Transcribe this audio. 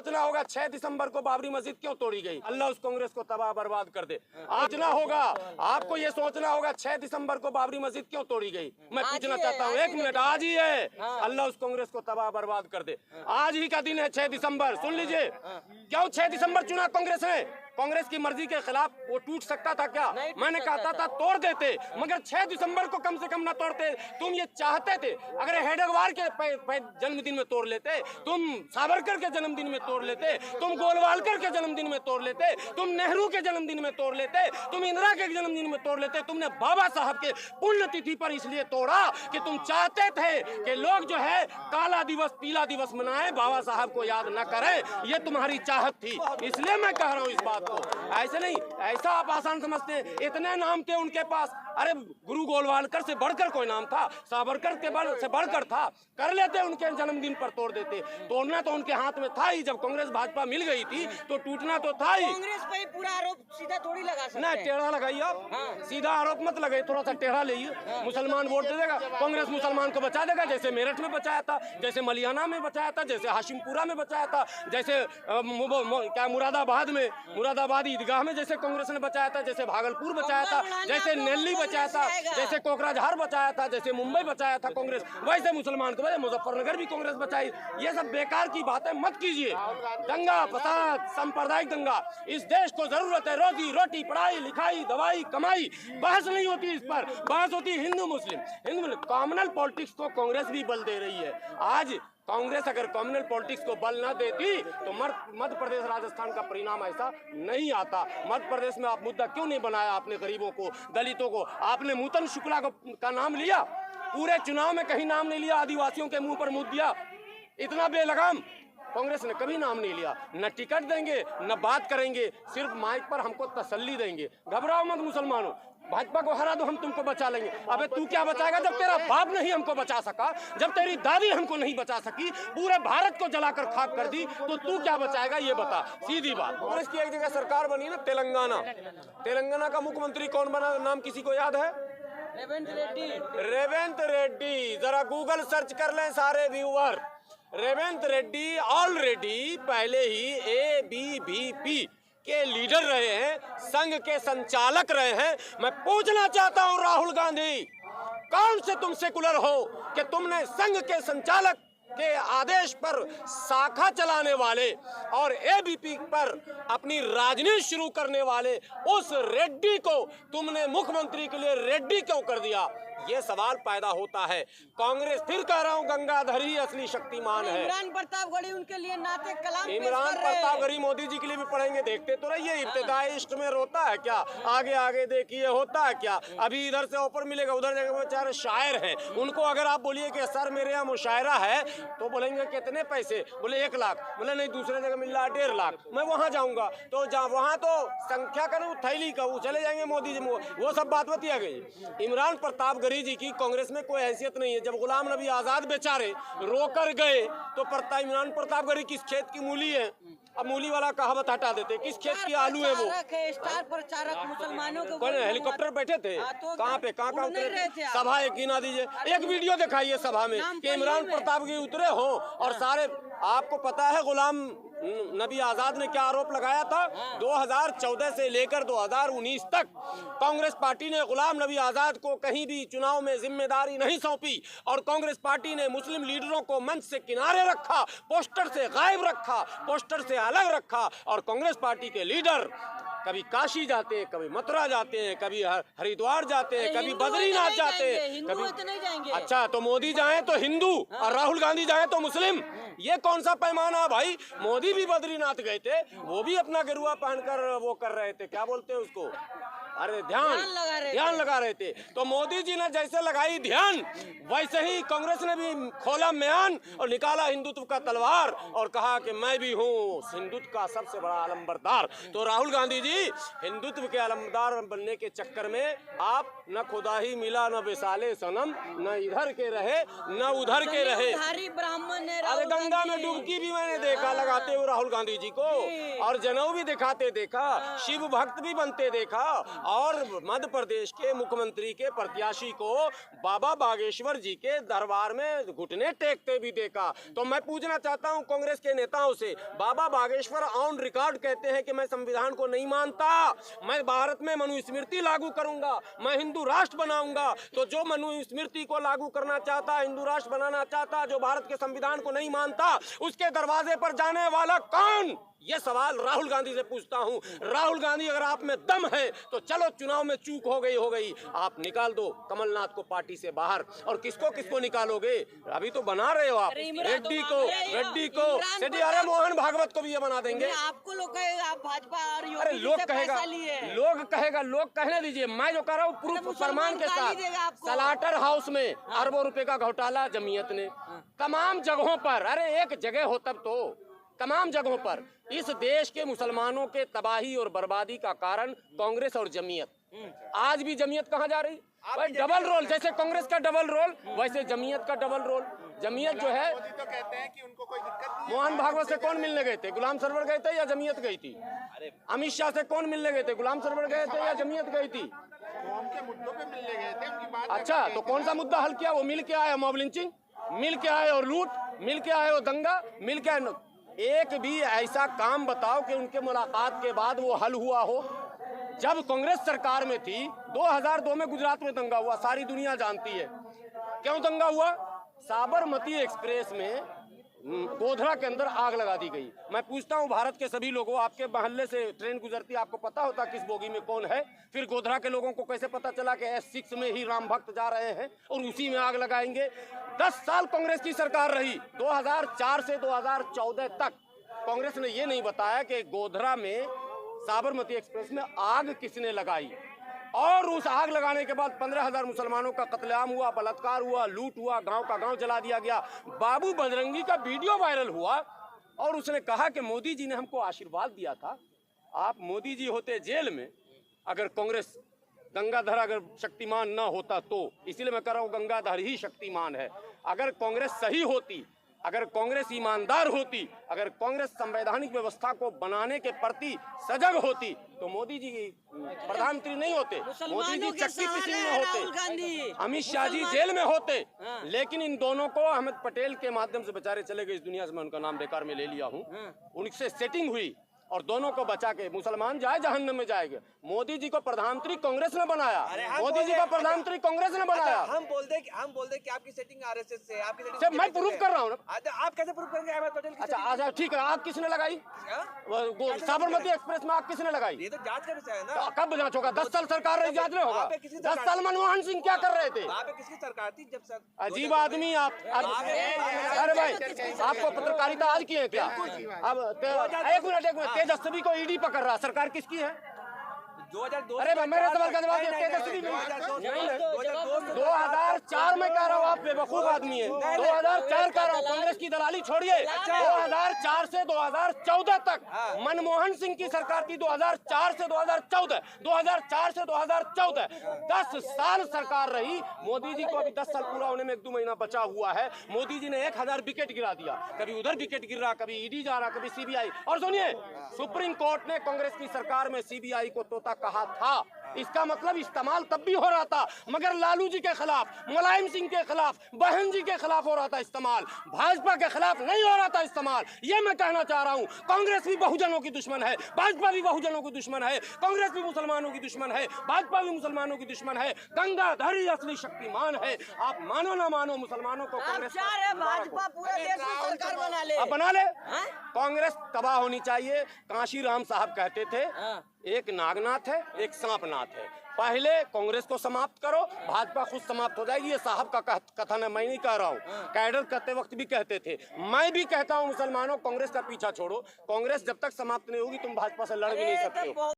सोचना होगा 6 दिसंबर को बाबरी मस्जिद क्यों तोड़ी गई, अल्लाह उस कांग्रेस को तबाह बर्बाद कर दे। आज ना होगा, आपको ये सोचना होगा 6 दिसंबर को बाबरी मस्जिद क्यों तोड़ी गई। मैं पूछना चाहता हूँ, 1 मिनट, आज ही है, अल्लाह उस कांग्रेस को तबाह बर्बाद कर दे। आज ही का दिन है 6 दिसंबर, सुन लीजिए। क्यों 6 दिसंबर चुना कांग्रेस ने? कांग्रेस की मर्जी के खिलाफ वो टूट सकता था क्या? मैंने कहा था तोड़ देते, मगर 6 दिसंबर को कम से कम ना तोड़ते। तुम ये चाहते थे, अगर हेडगवार के जन्मदिन में तोड़ लेते, तुम सावरकर के जन्मदिन में तोड़ लेते, तुम गोलवालकर के जन्मदिन में तोड़ लेते, तुम नेहरू के जन्मदिन में तोड़ लेते, तुम इंदिरा के जन्मदिन में तोड़ लेते। तुमने बाबा साहब के पुण्यतिथि पर इसलिए तोड़ा कि तुम चाहते थे कि लोग जो है काला दिवस पीला दिवस मनाएं, बाबा साहब को याद न करें। ये तुम्हारी चाहत थी, इसलिए मैं कह रहा हूँ इस बात को। ऐसे नहीं, ऐसा आप आसान समझते हैं, इतने नाम थे उनके पास। अरे गुरु गोलवालकर से बढ़कर कोई नाम था, सावरकर से बढ़कर था, कर लेते उनके जन्मदिन पर तोड़ देते। तोड़ना तो उनके हाथ में था ही, जब कांग्रेस भाजपा मिल गई थी तो टूटना तो था ही। कांग्रेस पे पूरा आरोप सीधा थोड़ी लगा सकते हैं। नहीं, टेढ़ा लगाइए आप, सीधा आरोप मत लगाइए, थोड़ा सा टेढ़ा लेइए। मुसलमान वोट दे देगा, कांग्रेस मुसलमान को बचा देगा, जैसे मेरठ में बचाया था, जैसे मलियाना में बचाया था, जैसे हाशिमपुरा में बचाया था, जैसे क्या मुरादाबाद ईदगाह में जैसे कांग्रेस ने बचाया था, जैसे भागलपुर बचाया था, जैसे नेल्ली बचाया था, जैसे कोकराझार बचाया था, जैसे मुंबई बचाया था कांग्रेस, वैसे मुसलमान को बचाया। मुजफ्फरनगर भी कांग्रेस बचाई। ये सब बेकार की बातें मत कीजिए। दंगा फसाद, सांप्रदायिक दंगा, इस देश को जरूरत है रोजी रोटी, पढ़ाई लिखाई, दवाई कमाई। बहस नहीं होती इस पर, बहस होती हिंदू मुस्लिम कॉमनल पॉलिटिक्स को कांग्रेस भी बल दे रही है। आज कांग्रेस अगर कम्युनल पॉलिटिक्स को बल न देती तो मध्य प्रदेश राजस्थान का परिणाम ऐसा नहीं आता। मध्य प्रदेश में आप मुद्दा क्यों नहीं बनाया? आपने गरीबों को, दलितों को, आपने नूतन शुक्ला का नाम लिया, पूरे चुनाव में कहीं नाम नहीं लिया, आदिवासियों के मुंह पर मुद्दा दिया। इतना बेलगाम कांग्रेस ने कभी नाम नहीं लिया। न टिकट देंगे, न बात करेंगे, सिर्फ माइक पर हमको तसल्ली देंगे। घबराओ मत मुसलमानों, भाजपा को हरा दो, हम तुमको बचा लेंगे। अबे तू क्या बचाएगा जब तेरा बाप नहीं हमको बचा सका, जब तेरी दादी हमको नहीं बचा सकी, पूरे भारत को जलाकर खाक कर दी, तो तू क्या बचाएगा ये बता, सीधी बात। कांग्रेस की एक जगह सरकार बनी ना, तेलंगाना का मुख्यमंत्री कौन बना, नाम किसी को याद है? रेवंत रेड्डी। जरा गूगल सर्च कर लें सारे व्यूअर। रेवंत रेड्डी ऑलरेडी पहले ही ABVP के लीडर रहे हैं, संघ के संचालक रहे हैं। मैं पूछना चाहता हूं राहुल गांधी, कौन से तुम सेकुलर हो कि तुमने संघ के संचालक के आदेश पर शाखा चलाने वाले और ABVP पर अपनी राजनीति शुरू करने वाले उस रेड्डी को तुमने मुख्यमंत्री के लिए रेड्डी क्यों कर दिया? ये सवाल पैदा होता है। कांग्रेस, फिर कह रहा हूँ, गंगाधर ही असली शक्तिमान है। इमरान प्रतापगढ़ी उनके लिए नाते कलाम इमरान प्रतापगढ़ी मोदी जी के लिए भी पढ़ेंगे, देखते तो रहिए। इब्तिदाई इश्क में रोता है क्या, आगे आगे देखिए होता है क्या। अभी इधर से ऑफर मिलेगा, उधर जगह बेचारे शायर हैं, उनको अगर आप बोलिए कि सर मेरे यहाँ मुशायरा है, तो बोलेंगे कितने पैसे, बोले 1 लाख, बोले नहीं दूसरे जगह मिल रहा है 1.5 लाख, मैं वहाँ जाऊँगा। तो वहाँ तो संख्या करूँ थैली का, वो चले जाएंगे मोदी जी, वो सब बात बतिया गई। इमरान प्रतापगढ़ी जी की कांग्रेस में कोई हैसियत नहीं है। जब गुलाम नबी आजाद बेचारे रोकर गए तो इमरान प्रतापगढ़ी किस खेत की मूली है? अब मूली वाला कहावत हटा देते, किस खेत की आलू है वो? स्टार प्रचारक मुसलमानों को कौन हेलीकॉप्टर बैठे थे? कहाँ पे, कहाँ उतरे? सभा एक गिना दीजिए, एक वीडियो दिखाइए सभा में कि इमरान प्रतापगढ़ी उतरे हो। और सारे आपको पता है गुलाम नबी आजाद ने क्या आरोप लगाया था? 2014 से लेकर 2019 तक कांग्रेस पार्टी ने गुलाम नबी आजाद को कहीं भी चुनाव में जिम्मेदारी नहीं सौंपी और कांग्रेस पार्टी ने मुस्लिम लीडरों को मंच से किनारे रखा, पोस्टर से गायब रखा, पोस्टर से अलग रखा। और कांग्रेस पार्टी के लीडर कभी काशी जाते हैं, कभी मथुरा जाते हैं, कभी हरिद्वार जाते हैं, कभी बद्रीनाथ जाते हैं, कभी। अच्छा, तो मोदी जाए तो हिंदू और राहुल गांधी जाए तो मुस्लिम, ये कौन सा पैमाना है भाई? मोदी भी बद्रीनाथ गए थे, वो भी अपना गेरुआ पहनकर वो कर रहे थे, क्या बोलते हैं उसको, अरे ध्यान लगा रहे थे। तो मोदी जी ने जैसे लगाई ध्यान, वैसे ही कांग्रेस ने भी खोला म्यान और निकाला हिंदुत्व का तलवार और कहा कि मैं भी हूँ हिंदुत्व का सबसे बड़ा अलंबरदार। तो राहुल गांधी जी, हिंदुत्व के अलंबरदार बनने के चक्कर में आप न खुदा ही मिला न बेसाले सनम, न इधर के रहे न उधर के रहे। ब्राह्मण अरे गंगा में डुबकी भी मैंने देखा लगाते हुए राहुल गांधी जी को, और जनेऊ भी दिखाते देखा, शिव भक्त भी बनते देखा, और मध्य प्रदेश के मुख्यमंत्री के प्रत्याशी को बाबा बागेश्वर जी के दरबार में घुटने टेकते भी देखा। तो मैं पूछना चाहता हूं कांग्रेस के नेताओं से, बाबा बागेश्वर ऑन रिकॉर्ड कहते हैं कि मैं संविधान को नहीं मानता, मैं भारत में मनुस्मृति लागू करूंगा, मैं हिंदू राष्ट्र बनाऊंगा। तो जो मनुस्मृति को लागू करना चाहता, हिंदू राष्ट्र बनाना चाहता, जो भारत के संविधान को नहीं मानता, उसके दरवाजे पर जाने वाला कौन? ये सवाल राहुल गांधी से पूछता हूं। राहुल गांधी, अगर आप में दम है तो चलो, चुनाव में चूक हो गई, आप निकाल दो कमलनाथ को पार्टी से बाहर। और किसको किसको निकालोगे? अभी तो बना रहे हो आप, रेड्डी को अरे मोहन भागवत को भी ये बना देंगे। आपको लोग कहेगा आप भाजपा और अरे लोग कहेगा, लोग कहने दीजिए। मैं जो कर रहा हूँ प्रूफ प्रमाण के साथ। सलाटर हाउस में अरबों रुपए का घोटाला जमीयत ने, तमाम जगहों पर, अरे एक जगह हो तब तो, तमाम जगहों पर इस देश के मुसलमानों के तबाही और बर्बादी का कारण कांग्रेस और जमीयत। आज भी जमीयत कहाँ जा रही? डबल रोल, जैसे कांग्रेस का डबल रोल वैसे जमीयत का डबल रोल। जमीयत जो है, तो कहते हैं कि उनको कोई दिक्कत नहीं। मोहन भागवत से कौन मिलने गए थे? गुलाम सरवर गए थे या जमीयत गई थी? अमित शाह से कौन मिलने गए थे? गुलाम सरवर गए थे या जमीयत गई थी? कौम के मुद्दों पे मिलने गए थे, उनकी बात। अच्छा, तो कौन सा मुद्दा हल किया? वो मिल के आए मॉब लिंचिंग, मिल के आए और लूट, मिल के आए और दंगा, मिल के आए। एक भी ऐसा काम बताओ कि उनके मुलाकात के बाद वो हल हुआ हो। जब कांग्रेस सरकार में थी 2002 में गुजरात में दंगा हुआ, सारी दुनिया जानती है। क्यों दंगा हुआ? साबरमती एक्सप्रेस में गोधरा के अंदर आग लगा दी गई। मैं पूछता हूं भारत के सभी लोगों, आपके मोहल्ले से ट्रेन गुजरती है, आपको पता होता किस बोगी में कौन है? फिर गोधरा के लोगों को कैसे पता चला कि S6 में ही राम भक्त जा रहे हैं और उसी में आग लगाएंगे? 10 साल कांग्रेस की सरकार रही, 2004 से 2014 तक। कांग्रेस ने ये नहीं बताया कि गोधरा में साबरमती एक्सप्रेस में आग किसने लगाई, और उस आग लगाने के बाद 15,000 मुसलमानों का कत्लेआम हुआ, बलात्कार हुआ, लूट हुआ, गांव का गांव जला दिया गया। बाबू बजरंगी का वीडियो वायरल हुआ और उसने कहा कि मोदी जी ने हमको आशीर्वाद दिया था। आप मोदी जी होते जेल में, अगर कांग्रेस गंगाधर अगर शक्तिमान ना होता तो, इसलिए मैं कह रहा हूँ गंगाधर ही शक्तिमान है। अगर कांग्रेस सही होती, अगर कांग्रेस ईमानदार होती, अगर कांग्रेस संवैधानिक व्यवस्था को बनाने के प्रति सजग होती तो मोदी जी प्रधानमंत्री नहीं होते, मोदी जी चक्की पीसिंग में होते, अमित शाह जी जेल में होते। लेकिन इन दोनों को अहमद पटेल के माध्यम से बेचारे चले गए इस दुनिया से, मैं उनका नाम बेकार में ले लिया हूँ। उनसे सेटिंग हुई और दोनों को बचा के मुसलमान जाए जहन्नम में जाएंगे। मोदी जी को प्रधानमंत्री कांग्रेस ने बनाया, मोदी जी को प्रधानमंत्री कांग्रेस ने बनाया। हम बोलते कि आपकी सेटिंग आरएसएस से, आपकी सेटिंग से मैं प्रूफ कर रहा हूँ ना। आप कैसे प्रूफ करेंगे अहमद पटेल की? अच्छा ठीक है, आग किसने लगाई? साबरमती एक्सप्रेस में आग किसने लगाई? ये तो जांच का विषय है ना। तो कब जांच होगा? 10 साल सरकार रही, जांच नहीं होगा? 10 साल मनमोहन सिंह क्या कर रहे थे? वहाँ पे किसकी सरकार थी जब सर? अजीब आदमी आप। अरे भाई, आपको पत्रकारिता आज की है क्या? अब एक मिनट, तेजस्वी को ईडी पकड़ रहा, सरकार किसकी है? 2002। अरे मेरे सवाल का जवाब तेजस्वी 2004 में कह रहा हूँ, आप बेवकूफ आदमी है। 2004 कह रहा हूँ, कांग्रेस की दलाली छोड़िए। 2004 से 2014 तक मनमोहन सिंह की सरकार थी। 2004 से 2014, 2004 से 2014, 10 साल सरकार रही। मोदी जी को अभी 10 साल पूरा होने में 1-2 महीना बचा हुआ है। मोदी जी ने 1000 विकेट गिरा दिया, कभी उधर विकेट गिर रहा, कभी ईडी जा रहा, कभी सीबीआई। और सुनिए, सुप्रीम कोर्ट ने कांग्रेस की सरकार में सीबीआई को तोता कहा था। इसका मतलब इस्तेमाल तब भी हो रहा था, मगर लालू जी के खिलाफ, मुलायम सिंह के खिलाफ, बहन जी के खिलाफ हो रहा था इस्तेमाल, भाजपा के खिलाफ नहीं हो रहा था इस्तेमाल। ये मैं कहना चाह रहा हूँ। कांग्रेस भी बहुजनों की दुश्मन है, भाजपा भी बहुजनों की दुश्मन है, कांग्रेस भी मुसलमानों की दुश्मन है, भाजपा भी मुसलमानों की दुश्मन है। गंगाधर ही असली शक्तिमान है। आप मानो ना मानो, मुसलमानों को कांग्रेस भाजपा पूरे देश में सरकार बना ले। अब बना ले। कांग्रेस तबाह होनी चाहिए। कांशी राम साहब कहते थे, एक नागनाथ है, एक सांपनाथ है। पहले कांग्रेस को समाप्त करो, भाजपा खुद समाप्त हो जाएगी। ये साहब का कथन है, मैं नहीं कह रहा हूँ। कैडर करते वक्त भी कहते थे, मैं भी कहता हूँ, मुसलमानों कांग्रेस का पीछा छोड़ो। कांग्रेस जब तक समाप्त नहीं होगी तुम भाजपा से लड़ भी नहीं सकते हो।